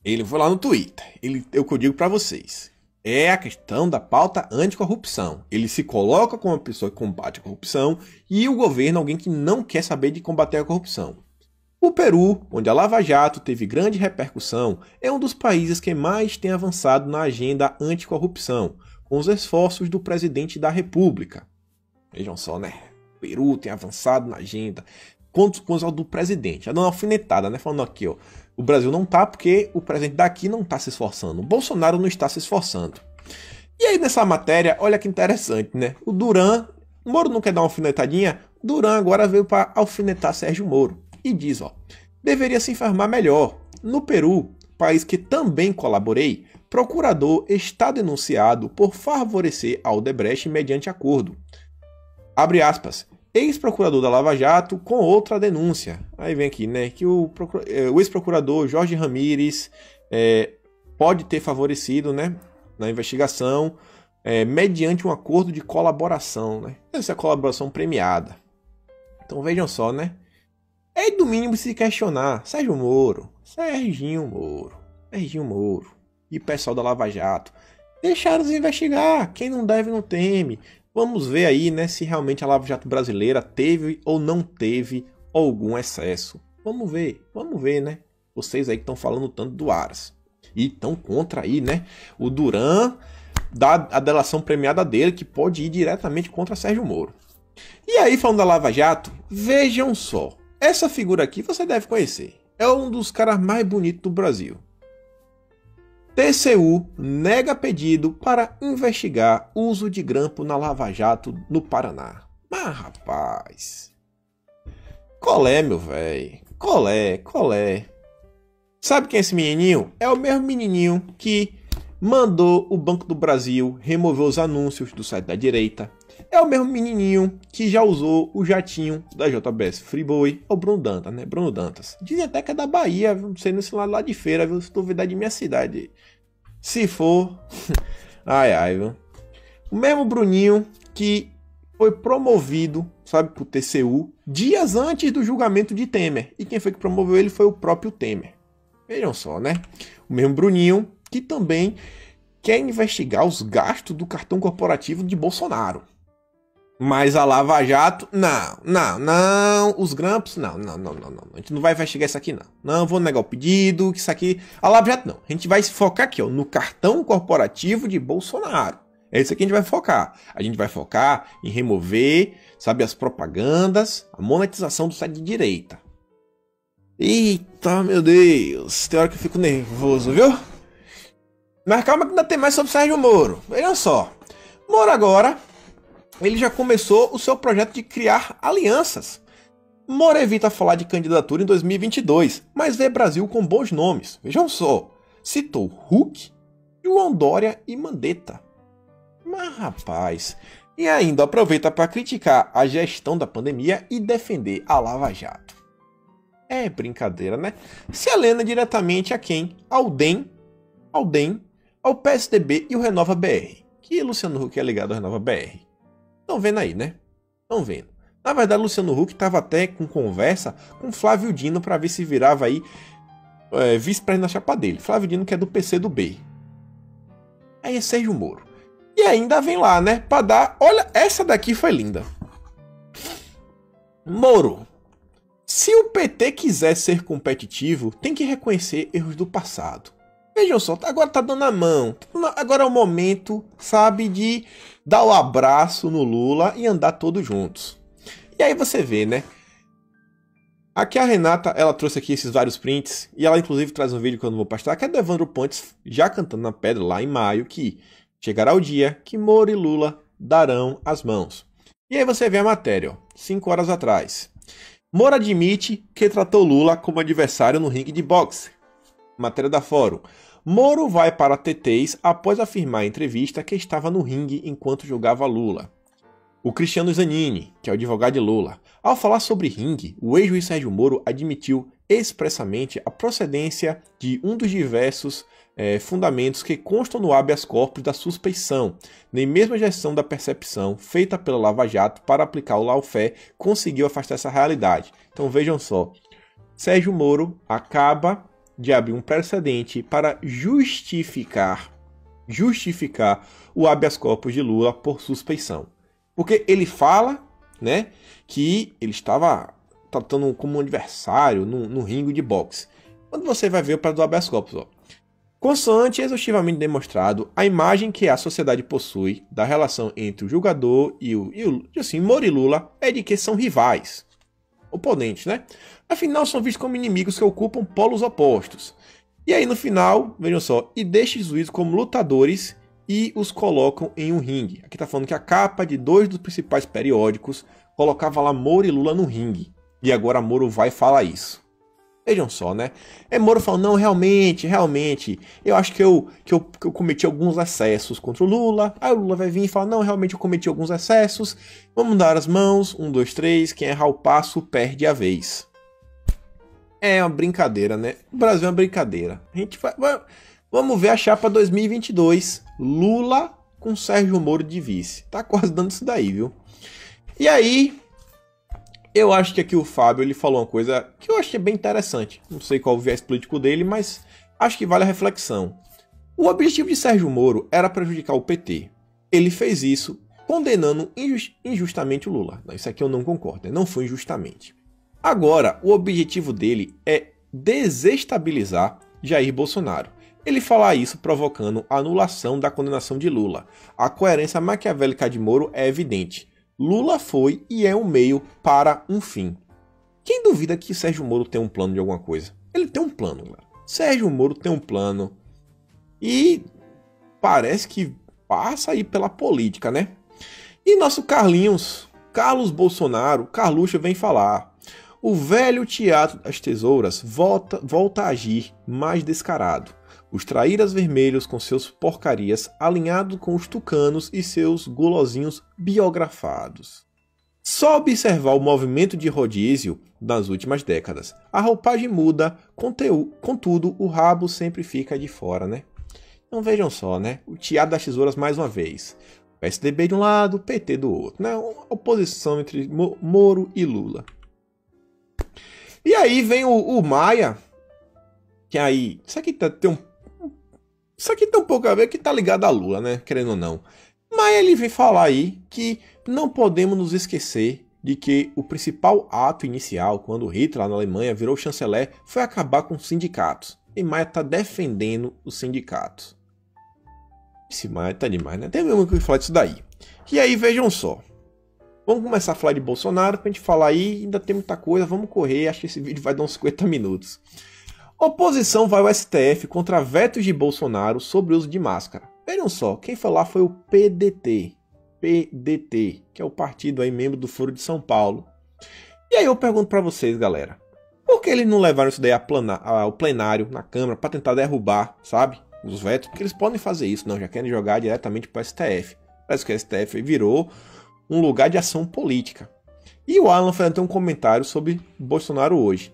Ele foi lá no Twitter. É o que eu digo pra vocês. É a questão da pauta anticorrupção. Ele se coloca como uma pessoa que combate a corrupção e o governo alguém que não quer saber de combater a corrupção. O Peru, onde a Lava Jato teve grande repercussão, é um dos países que mais tem avançado na agenda anticorrupção, com os esforços do presidente da República. Vejam só, né? O Peru tem avançado na agenda com os do presidente. Já dando uma alfinetada, né? Falando aqui, ó. O Brasil não tá porque o presidente daqui não tá se esforçando. O Bolsonaro não está se esforçando. E aí nessa matéria, olha que interessante, né? O Duran, o Moro não quer dar uma alfinetadinha? O Duran agora veio para alfinetar Sérgio Moro. E diz, ó, deveria se informar melhor. No Peru, país que também colaborei, procurador está denunciado por favorecer a Odebrecht mediante acordo. Abre aspas. Ex-procurador da Lava Jato com outra denúncia. Aí vem aqui, né, que o ex-procurador Jorge Ramírez pode ter favorecido, né, na investigação, mediante um acordo de colaboração, né? Essa é a colaboração premiada. Então vejam só, né? É do mínimo se questionar. Serginho Moro e pessoal da Lava Jato deixaram de investigar. Quem não deve não teme. Vamos ver aí, né, se realmente a Lava Jato brasileira teve ou não teve algum excesso. Vamos ver, né? Vocês aí que estão falando tanto do Aras. E estão contra aí, né? O Duran dá a delação premiada dele, que pode ir diretamente contra Sérgio Moro. E aí, falando da Lava Jato, vejam só. Essa figura aqui você deve conhecer. É um dos caras mais bonitos do Brasil. TCU nega pedido para investigar uso de grampo na Lava Jato no Paraná. Mas, rapaz... Colé, meu velho. Colé. Sabe quem é esse menininho? É o mesmo menininho que mandou o Banco do Brasil remover os anúncios do site da direita. É o mesmo menininho que já usou o jatinho da JBS Friboi. É o Bruno Dantas, né? Bruno Dantas. Dizem até que é da Bahia, não sei nesse lado lá de feira, viu? Se duvidar de minha cidade. Se for... ai, viu? O mesmo Bruninho que foi promovido, sabe, pro TCU, dias antes do julgamento de Temer. E quem foi que promoveu ele foi o próprio Temer. Vejam só, né? O mesmo Bruninho que também quer investigar os gastos do cartão corporativo de Bolsonaro. Mas a Lava Jato, não, os grampos, não, a gente não vai investigar isso aqui não, vou negar o pedido, que isso aqui, a Lava Jato não, a gente vai se focar aqui, ó, no cartão corporativo de Bolsonaro, é isso que a gente vai focar em remover, sabe, as propagandas, a monetização do site de direita. Eita, meu Deus, tem hora que eu fico nervoso, viu? Mas calma que ainda tem mais sobre o Sérgio Moro, vejam só, Moro agora... Ele já começou o seu projeto de criar alianças. Moro evita falar de candidatura em 2022, mas vê Brasil com bons nomes. Vejam só, citou Huck, João Dória e Mandetta. Mas rapaz, e ainda aproveita para criticar a gestão da pandemia e defender a Lava Jato. É brincadeira, né? Se alena diretamente a quem? Ao DEM, ao PSDB e o Renova BR. Que Luciano Huck é ligado ao Renova BR. Estão vendo aí, né? Estão vendo. Na verdade, Luciano Huck estava até com conversa com Flávio Dino para ver se virava aí vice-presidente da chapa dele. Flávio Dino que é do PCdoB. Aí é Sérgio Moro. E ainda vem lá, né? Para dar... Olha, essa daqui foi linda. Moro. Se o PT quiser ser competitivo, tem que reconhecer erros do passado. Vejam só, agora tá dando a mão. Agora é o momento, sabe, de dar o abraço no Lula e andar todos juntos. E aí você vê, né? Aqui a Renata, ela trouxe aqui esses vários prints. E ela inclusive traz um vídeo que eu não vou postar, que é do Evandro Pontes já cantando na pedra lá em maio, que chegará o dia que Moro e Lula darão as mãos. E aí você vê a matéria, ó, 5 horas atrás. Moro admite que tratou Lula como adversário no ringue de boxe. Matéria da Fórum. Moro vai para TTs após afirmar em entrevista que estava no ringue enquanto julgava Lula. O Cristiano Zanini, que é o advogado de Lula, ao falar sobre ringue, o ex-juiz Sérgio Moro admitiu expressamente a procedência de um dos diversos fundamentos que constam no habeas corpus da suspeição, nem mesmo a gestão da percepção feita pela Lava Jato para aplicar o lawfare conseguiu afastar essa realidade. Então vejam só, Sérgio Moro acaba de abrir um precedente para justificar o habeas corpus de Lula por suspeição. Porque ele fala, né, que ele estava tratando como um adversário no ringue de boxe. Quando você vai ver o prazo do habeas corpus, ó, consoante exaustivamente demonstrado, a imagem que a sociedade possui da relação entre o julgador e assim, Moro e Lula é de que são rivais, oponentes, né? Afinal, são vistos como inimigos que ocupam polos opostos. E aí, no final, vejam só, e deixa os juízes como lutadores e os colocam em um ringue. Aqui tá falando que a capa de 2 dos principais periódicos colocava lá Moro e Lula no ringue. E agora Moro vai falar isso. Vejam só, né? Moro falando, não, realmente, eu acho que eu cometi alguns excessos contra o Lula. Aí o Lula vai vir e falar, não, realmente eu cometi alguns excessos. Vamos dar as mãos, 1, 2, 3, quem errar o passo perde a vez. É uma brincadeira, né? O Brasil é uma brincadeira. A gente vamos ver a chapa 2022. Lula com Sérgio Moro de vice. Tá quase dando isso daí, viu? E aí, eu acho que aqui o Fábio ele falou uma coisa que eu achei bem interessante. Não sei qual o viés político dele, mas acho que vale a reflexão. O objetivo de Sérgio Moro era prejudicar o PT. Ele fez isso condenando injustamente o Lula. Não, isso aqui eu não concordo, né? Não foi injustamente. Agora, o objetivo dele é desestabilizar Jair Bolsonaro. Ele fala isso provocando a anulação da condenação de Lula. A coerência maquiavélica de Moro é evidente. Lula foi e é um meio para um fim. Quem duvida que Sérgio Moro tem um plano de alguma coisa? Ele tem um plano, galera. Sérgio Moro tem um plano e parece que passa aí pela política, né? E nosso Carlos Bolsonaro, Carluxo, vem falar. O velho teatro das tesouras volta a agir mais descarado. Os traíras vermelhos com seus porcarias alinhados com os tucanos e seus gulosinhos biografados. Só observar o movimento de rodízio das últimas décadas. A roupagem muda, contudo o rabo sempre fica de fora, né? Então vejam só, né? O teatro das tesouras mais uma vez. PSDB de um lado, PT do outro, né? Uma oposição entre Moro e Lula. E aí vem o Maia, que aí... Isso aqui tem um pouco a ver que tá ligado a Lula, né? Querendo ou não. Mas ele vem falar aí que não podemos nos esquecer de que o principal ato inicial, quando Hitler lá na Alemanha virou chanceler, foi acabar com os sindicatos. E Maia tá defendendo os sindicatos. Esse Maia tá demais, né? Tem mesmo que falar disso daí. E aí, vejam só. Vamos começar a falar de Bolsonaro pra gente falar aí. Ainda tem muita coisa, vamos correr. Acho que esse vídeo vai dar uns 50 minutos. Oposição vai ao STF contra vetos de Bolsonaro sobre o uso de máscara. Vejam só, quem foi lá foi o PDT, que é o partido aí membro do Foro de São Paulo. E aí eu pergunto pra vocês, galera, por que eles não levaram isso daí ao plenário, na Câmara, pra tentar derrubar, sabe, os vetos? Porque eles podem fazer isso, não, já querem jogar diretamente pro STF. Parece que o STF virou um lugar de ação política. E o Alan fez até um comentário sobre Bolsonaro hoje.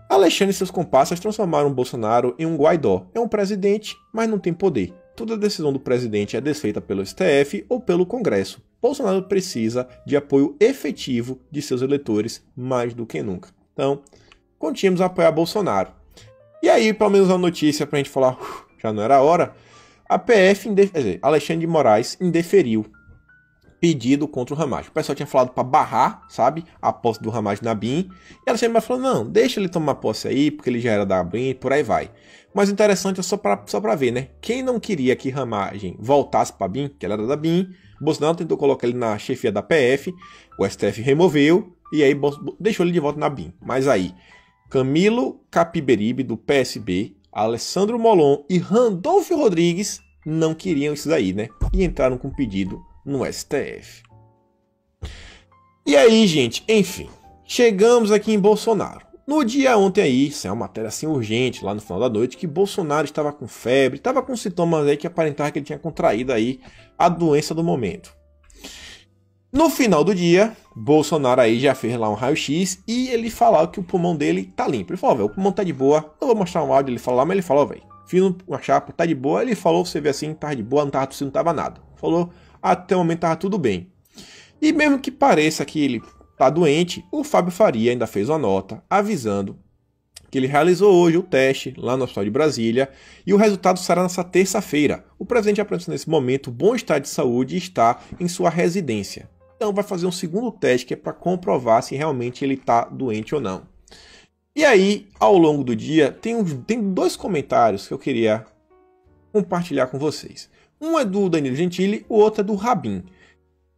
Alexandre e seus comparsas transformaram Bolsonaro em um Guaidó. É um presidente, mas não tem poder. Toda decisão do presidente é desfeita pelo STF ou pelo Congresso. Bolsonaro precisa de apoio efetivo de seus eleitores mais do que nunca. Então, continuamos a apoiar Bolsonaro. E aí, pelo menos uma notícia pra gente falar, já não era a hora, a PF, Alexandre de Moraes, indeferiu pedido contra o Ramagem. O pessoal tinha falado para barrar, sabe, a posse do Ramagem na BIM. E ela sempre falou, não, deixa ele tomar posse aí, porque ele já era da BIM, por aí vai. Mas o interessante é só para ver, né? Quem não queria que Ramagem voltasse para a BIM, que ela era da BIM, Bolsonaro tentou colocar ele na chefia da PF, o STF removeu, e aí deixou ele de volta na BIM. Mas aí, Camilo Capiberibe, do PSB, Alessandro Molon e Randolfo Rodrigues não queriam isso daí, né? E entraram com pedido no STF. E aí, gente, enfim, chegamos aqui em Bolsonaro. No dia ontem aí, isso é uma matéria assim urgente, lá no final da noite, que Bolsonaro estava com febre, estava com sintomas aí que aparentavam que ele tinha contraído aí a doença do momento. No final do dia, Bolsonaro aí já fez lá um raio-x e ele falou que o pulmão dele tá limpo. Ele falou, velho, o pulmão tá de boa. Eu vou mostrar um áudio, ele falou lá, mas ele falou, velho, fino uma chapa, tá de boa. Ele falou, você vê assim, tá de boa, não tava tossindo, não tava nada. Falou, até o momento tava tudo bem. E mesmo que pareça que ele tá doente, o Fábio Faria ainda fez uma nota avisando que ele realizou hoje o teste lá no Hospital de Brasília e o resultado será nessa terça-feira. O presidente apresentou nesse momento bom estado de saúde e está em sua residência. Então vai fazer um segundo teste que é para comprovar se realmente ele está doente ou não. E aí, ao longo do dia, tem dois comentários que eu queria compartilhar com vocês. Um é do Danilo Gentili, o outro é do Rabin.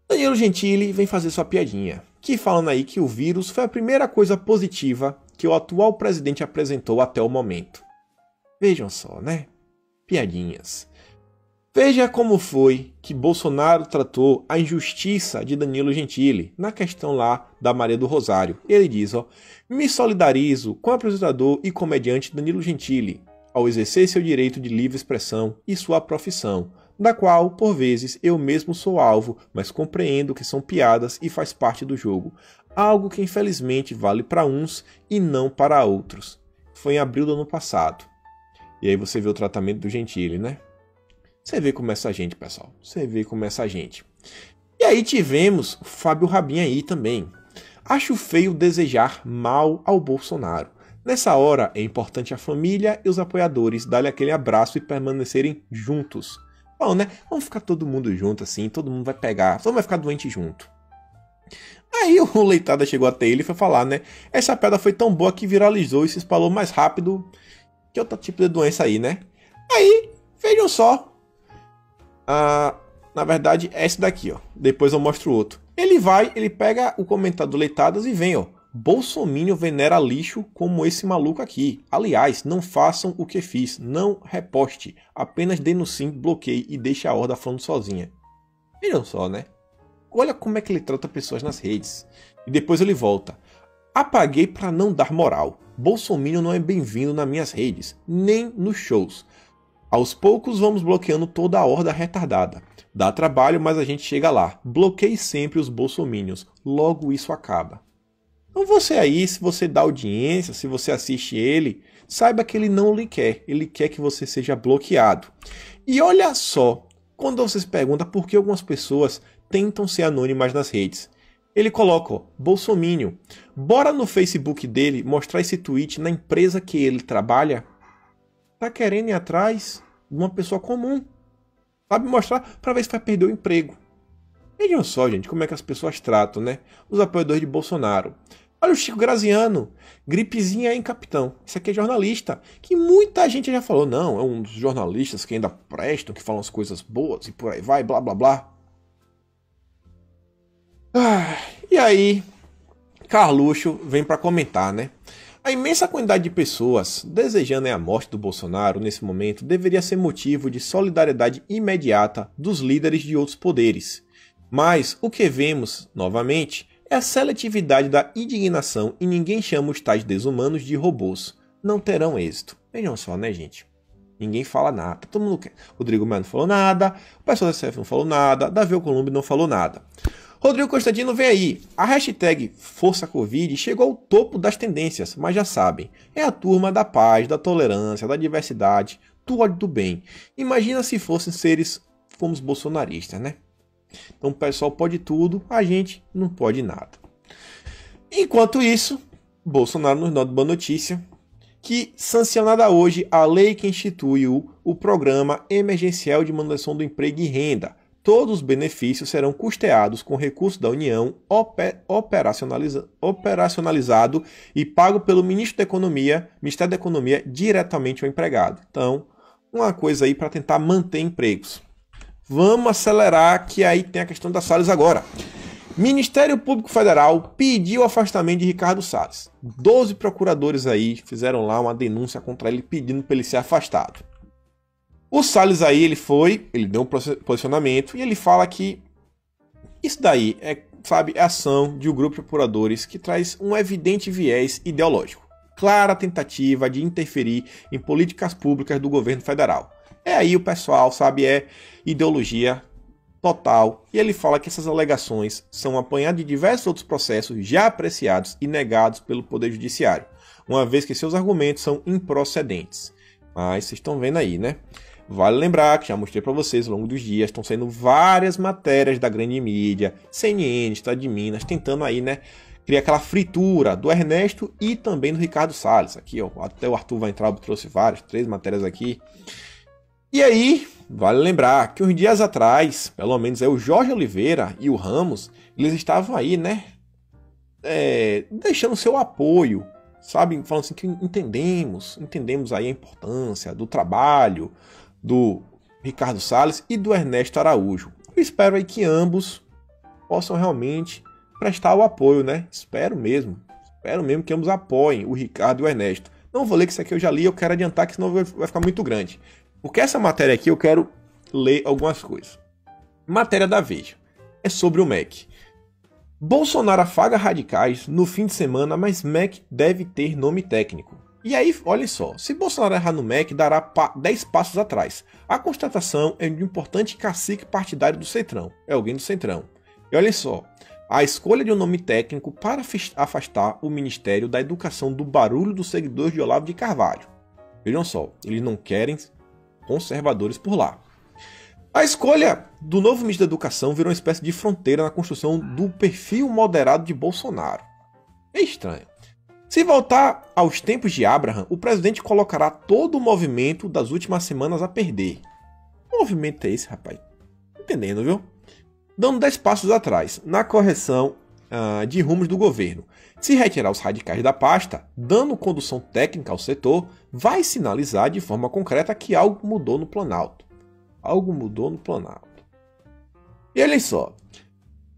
Danilo Gentili vem fazer sua piadinha, que falando aí que o vírus foi a primeira coisa positiva que o atual presidente apresentou até o momento. Vejam só, né? Piadinhas. Veja como foi que Bolsonaro tratou a injustiça de Danilo Gentili na questão lá da Maria do Rosário. Ele diz, ó, me solidarizo com o apresentador e comediante Danilo Gentili ao exercer seu direito de livre expressão e sua profissão, da qual, por vezes, eu mesmo sou alvo, mas compreendo que são piadas e faz parte do jogo. Algo que infelizmente vale para uns e não para outros. Foi em abril do ano passado. E aí você vê o tratamento do Gentili, né? Você vê como é essa gente, pessoal. Você vê como é essa gente. E aí tivemos o Fábio Rabin aí também. Acho feio desejar mal ao Bolsonaro. Nessa hora é importante a família e os apoiadores darem aquele abraço e permanecerem juntos. Bom, né? Vamos ficar todo mundo junto assim, todo mundo vai pegar, todo mundo vai ficar doente junto. Aí o Leitada chegou até ele e foi falar, né? Essa pedra foi tão boa que viralizou e se espalhou mais rápido que outro tipo de doença aí, né? Aí, vejam só. Na verdade, é esse daqui, ó. Depois eu mostro o outro. Ele pega o comentário do Leitadas e vem, ó. Bolsominion venera lixo como esse maluco aqui. Aliás, não façam o que fiz. Não reposte. Apenas denuncie, bloqueie e deixe a horda falando sozinha. Vejam só, né? Olha como é que ele trata pessoas nas redes. E depois ele volta. Apaguei para não dar moral. Bolsominion não é bem-vindo nas minhas redes, nem nos shows. Aos poucos vamos bloqueando toda a horda retardada. Dá trabalho, mas a gente chega lá. Bloqueie sempre os bolsominions. Logo isso acaba. Então você aí, se você dá audiência, se você assiste ele, saiba que ele não lhe quer. Ele quer que você seja bloqueado. E olha só, quando você se pergunta por que algumas pessoas tentam ser anônimas nas redes. Ele coloca, ó, Bolsominion. Bora no Facebook dele mostrar esse tweet na empresa que ele trabalha. Tá querendo ir atrás de uma pessoa comum. Sabe, mostrar para ver se vai perder o emprego. Vejam só, gente, como é que as pessoas tratam, né? Os apoiadores de Bolsonaro. Olha o Chico Graziano. Gripezinha em capitão. Isso aqui é jornalista. Que muita gente já falou. Não, é um dos jornalistas que ainda prestam, que falam as coisas boas e por aí vai, blá blá blá. E aí, Carluxo vem para comentar, né? A imensa quantidade de pessoas desejando a morte do Bolsonaro nesse momento deveria ser motivo de solidariedade imediata dos líderes de outros poderes. Mas o que vemos, novamente, é a seletividade da indignação e ninguém chama os tais desumanos de robôs. Não terão êxito. Vejam só, né, gente? Ninguém fala nada. Todo mundo quer. Rodrigo Maia não falou nada, o pessoal da CF não falou nada, Davi Alcolumbre não falou nada. Rodrigo Constantino vem aí. A hashtag Força Covid chegou ao topo das tendências, mas já sabem, é a turma da paz, da tolerância, da diversidade, do ódio do bem. Imagina se fossem seres como os bolsonaristas, né? Então o pessoal pode tudo, a gente não pode nada. Enquanto isso, Bolsonaro nos dá uma boa notícia, que sancionada hoje a lei que institui o Programa Emergencial de Manutenção do Emprego e Renda. Todos os benefícios serão custeados com recursos da União, operacionalizado e pago pelo Ministério da Economia diretamente ao empregado. Então, uma coisa aí para tentar manter empregos. Vamos acelerar, que aí tem a questão das Salles agora. Ministério Público Federal pediu o afastamento de Ricardo Salles. 12 procuradores aí fizeram lá uma denúncia contra ele pedindo para ele ser afastado. O Salles aí, ele deu um posicionamento e ele fala que isso daí é ação de um grupo de procuradores que traz um evidente viés ideológico. Clara tentativa de interferir em políticas públicas do governo federal. É aí o pessoal, é ideologia total, e ele fala que essas alegações são apanhadas de diversos outros processos já apreciados e negados pelo Poder Judiciário, uma vez que seus argumentos são improcedentes. Mas vocês estão vendo aí, né? Vale lembrar que já mostrei para vocês ao longo dos dias, estão saindo várias matérias da grande mídia, CNN, Estado de Minas, tentando aí, né, criar aquela fritura do Ernesto e também do Ricardo Salles. Aqui, ó, até o Arthur Weintraub trouxe várias, 3 matérias aqui. E aí, vale lembrar que uns dias atrás, pelo menos o Jorge Oliveira e o Ramos, eles estavam aí, né, deixando seu apoio, sabe, falando assim que entendemos aí a importância do trabalho do Ricardo Salles e do Ernesto Araújo. Eu espero aí que ambos possam realmente prestar o apoio, né? Espero mesmo que ambos apoiem o Ricardo e o Ernesto. Não vou ler que isso aqui eu já li, eu quero adiantar que senão vai ficar muito grande. Porque essa matéria aqui eu quero ler algumas coisas. Matéria da Veja. É sobre o MEC. Bolsonaro afaga radicais no fim de semana, mas MEC deve ter nome técnico. E aí, olha só, se Bolsonaro errar no MEC, dará 10 passos atrás. A constatação é de um importante cacique partidário do Centrão. É alguém do Centrão. E olha só, a escolha de um nome técnico para afastar o Ministério da Educação do barulho dos seguidores de Olavo de Carvalho. Vejam só, eles não querem conservadores por lá. A escolha do novo ministro da Educação virou uma espécie de fronteira na construção do perfil moderado de Bolsonaro. É estranho. Se voltar aos tempos de Abraham, o presidente colocará todo o movimento das últimas semanas a perder. Que movimento é esse, rapaz? Entendendo, viu? Dando 10 passos atrás, na correção de rumos do governo. Se retirar os radicais da pasta, dando condução técnica ao setor, vai sinalizar de forma concreta que algo mudou no Planalto. Algo mudou no Planalto. E olha só.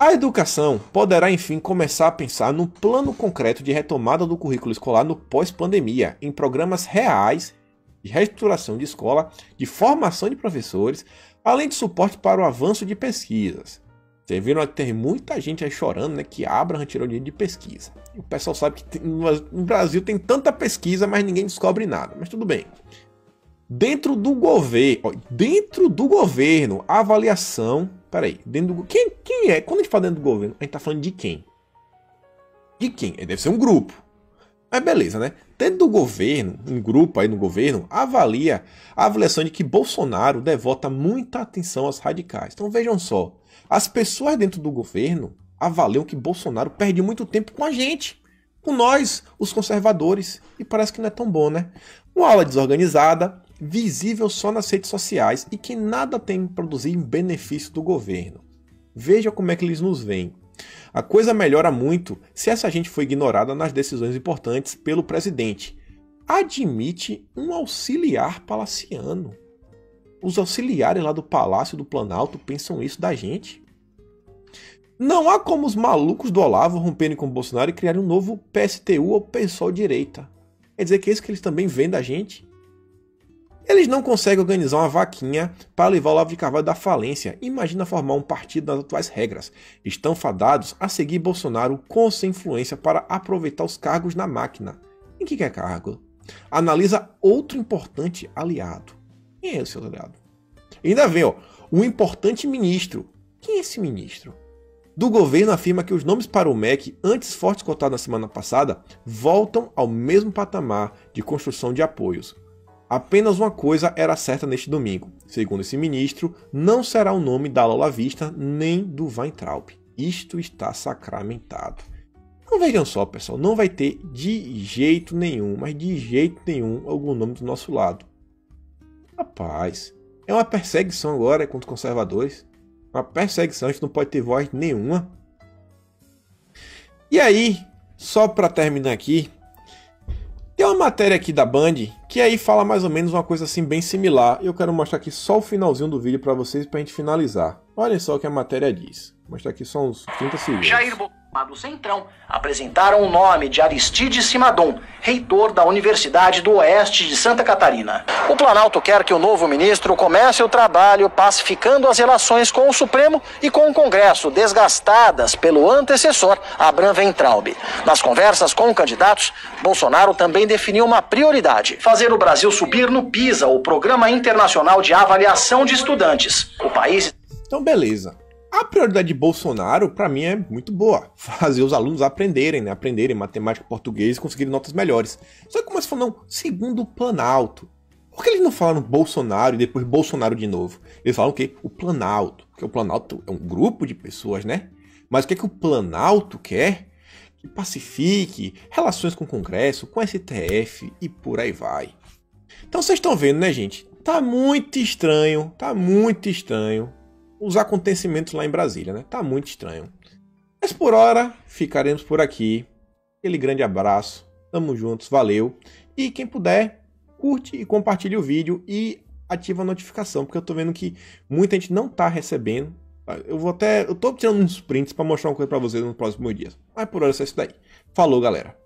A educação poderá, enfim, começar a pensar num plano concreto de retomada do currículo escolar no pós-pandemia, em programas reais de reestruturação de escola, de formação de professores, além de suporte para o avanço de pesquisas. Vocês viram que tem muita gente aí chorando, né, que Abraham tirou dinheiro de pesquisa. E o pessoal sabe que no Brasil tem tanta pesquisa, mas ninguém descobre nada. Mas tudo bem. Dentro do governo, a avaliação... Peraí, quem é? Quando a gente fala dentro do governo, a gente tá falando de quem? De quem? Deve ser um grupo. Mas beleza, né? Dentro do governo, um grupo aí no governo, avalia a avaliação de que Bolsonaro devota muita atenção aos radicais. Então vejam só, as pessoas dentro do governo avaliam que Bolsonaro perde muito tempo com a gente, com nós, os conservadores. E parece que não é tão bom, né? Uma aula desorganizada, visível só nas redes sociais e que nada tem a produzir em benefício do governo. Veja como é que eles nos veem. A coisa melhora muito se essa gente for ignorada nas decisões importantes pelo presidente. Admite um auxiliar palaciano. Os auxiliares lá do Palácio do Planalto pensam isso da gente. Não há como os malucos do Olavo romperem com o Bolsonaro e criarem um novo PSTU ou PSOL direita. Quer dizer que é isso que eles também veem da gente? Eles não conseguem organizar uma vaquinha para levar o Olavo de Carvalho da falência. Imagina formar um partido nas atuais regras. Estão fadados a seguir Bolsonaro com sua influência para aproveitar os cargos na máquina. Em que é cargo? Analisa outro importante aliado. Quem é o seu aliado? E ainda vem, um importante ministro. Quem é esse ministro? Do governo afirma que os nomes para o MEC, antes fortes cotados na semana passada, voltam ao mesmo patamar de construção de apoios. Apenas uma coisa era certa neste domingo. Segundo esse ministro, não será o nome da Lolavista nem do Weintraub. Isto está sacramentado. Então vejam só, pessoal, não vai ter de jeito nenhum, mas de jeito nenhum, algum nome do nosso lado. Rapaz, é uma perseguição agora contra os conservadores. Uma perseguição, a gente não pode ter voz nenhuma. E aí, só para terminar aqui, tem uma matéria aqui da Band que aí fala mais ou menos uma coisa assim bem similar. Eu quero mostrar aqui só o finalzinho do vídeo para vocês para a gente finalizar. Olha só o que a matéria diz. Vou mostrar aqui só uns 30 segundos. Jair Bolsonaro do Centrão apresentaram o nome de Aristides Simadon, reitor da Universidade do Oeste de Santa Catarina. O Planalto quer que o novo ministro comece o trabalho pacificando as relações com o Supremo e com o Congresso, desgastadas pelo antecessor, Abraham Weintraub. Nas conversas com candidatos, Bolsonaro também definiu uma prioridade: fazer o Brasil subir no PISA, o Programa Internacional de Avaliação de Estudantes. O país... Então, beleza. A prioridade de Bolsonaro, para mim, é muito boa. Fazer os alunos aprenderem, né? Aprenderem matemática, português e conseguirem notas melhores. Só que começa falando, não, segundo o Planalto. Por que eles não falaram Bolsonaro e depois Bolsonaro de novo? Eles falam o quê? O Planalto. Porque o Planalto é um grupo de pessoas, né? Mas o que é que o Planalto quer? Que pacifique relações com o Congresso, com o STF e por aí vai. Então vocês estão vendo, né, gente? Tá muito estranho os acontecimentos lá em Brasília, né? Tá muito estranho. Mas por hora, ficaremos por aqui. Aquele grande abraço. Tamo juntos, valeu. E quem puder, curte e compartilhe o vídeo e ativa a notificação, porque eu tô vendo que muita gente não tá recebendo. Eu tô tirando uns prints pra mostrar uma coisa pra vocês nos próximos dias. Mas por hora é só isso daí. Falou, galera.